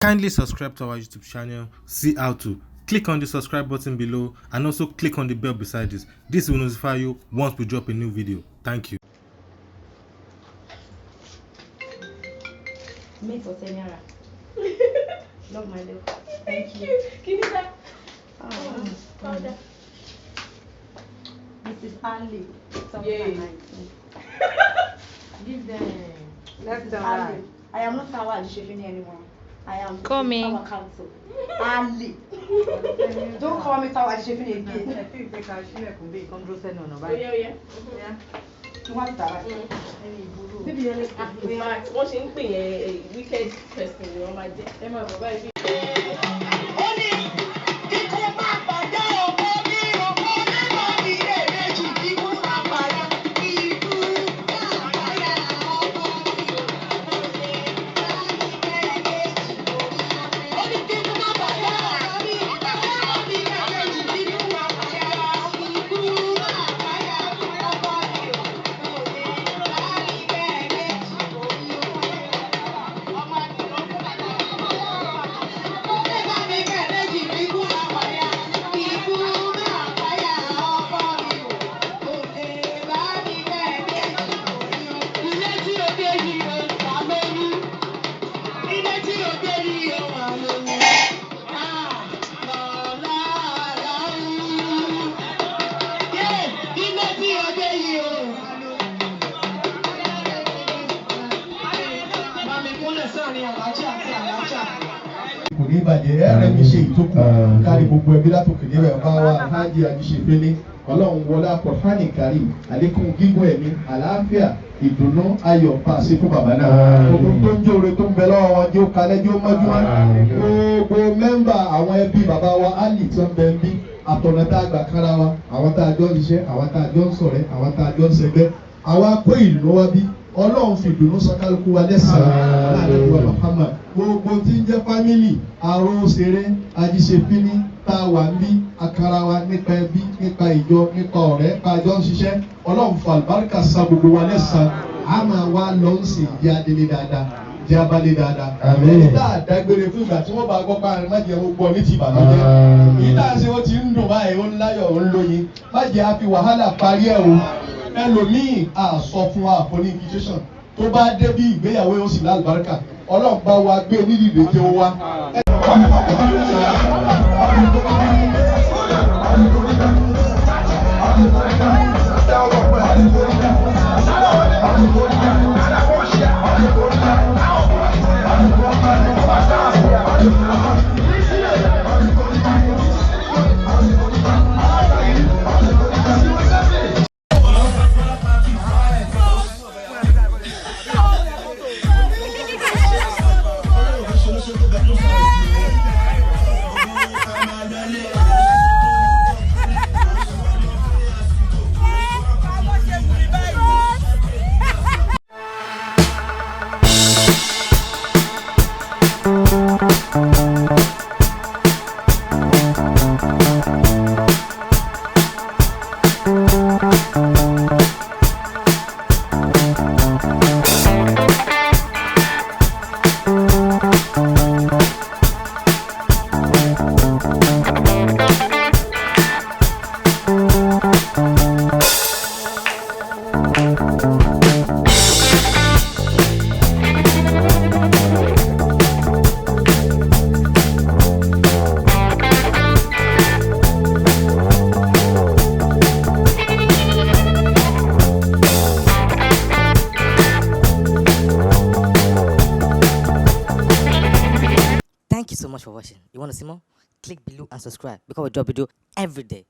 Kindly subscribe to our YouTube channel, see how to. Click on the subscribe button below and also click on the bell beside this. This will notify you once we drop a new video. Thank you. Mate for Senora. Love my love. Thank you. Give me that. Powder. This is Ali. Yay. Give them. Left and Ali. right. I am not Sawa Adishefini anymore. I am Coming. our council. Ali. Don't call me Sawa Adishefini again. I think they can see me come be come draw send on Oh, right. yeah, yeah. Yeah. You want that? Maybe you're like, In fact, wọ́n ṣe ń pè yẹn wicked person ni wọ́n máa jẹ́. Ẹ máa bọ̀ báyìí. kò ní bàjẹ́ ẹ̀rẹ́ mi ṣe ìtókù kárí gbogbo ẹbí látòkè níbẹ̀ bá wa hájì àjíṣepélé ọlọ́run wọlé àkọ́hánì kárí àlékún gígùn ẹ̀mí àlàáfíà ìdùnnú ayọ̀ pàṣẹ fún bàbá náà gbogbo tó ń jóore tó ń bẹ lọ́wọ́ wọn jẹ́ kalẹ́ jẹ́ mọ́júmọ́ gbogbo mẹ́mbà àwọn ẹbí bàbá wa Ali tí wọ́n bẹ ń bí àtọ̀nà tá a gbà kára wa àwọn tá a jọ ń ṣiṣẹ́ àwọn tá a jọ ń ṣọ̀rẹ́ àwọn tá a jọ ń ṣẹgbẹ́ àwa kó ìdùnnú wá bí ọlọ́run fi ìdùnnú sọ kálukú wa lẹ́sàn-án láàrin wa Muhammad gbogbo tí ń jẹ́ fámìlì àrùn òṣèré ajíṣepíní tá a wà ń bí akara wa nípa ẹbí nípa ìjọ nípa ọ̀rẹ́ pa àjọ ń ṣiṣẹ́ ọlọ́run fa àlùbáríkà sa gbogbo wa lẹ́sàn-án a máa wá lọ ń sìn ìdí adélé dáadáa ìdí abálé dáadáa èyí tá a dágbére fún ìgbà tí wọ́n bá gbọ́ pa àrùn májèlé gbogbo ní ti ìbànújẹ́ èyí tá a ṣe ó ti ń dùn báyìí ó ń láyọ̀ ó ń lóyin májèlé á fi wàhálà parí ẹ̀ o ẹlòmíì a sọ fún wa àfọní invitation tó bá dé bí ìgbéyàwó yóò sì lálùbáríkà ọlọ́run bá wa gbé nídìí jẹ́ ó wá. Thank you so much for watching. You want to see more? Click below and subscribe because we drop video every day.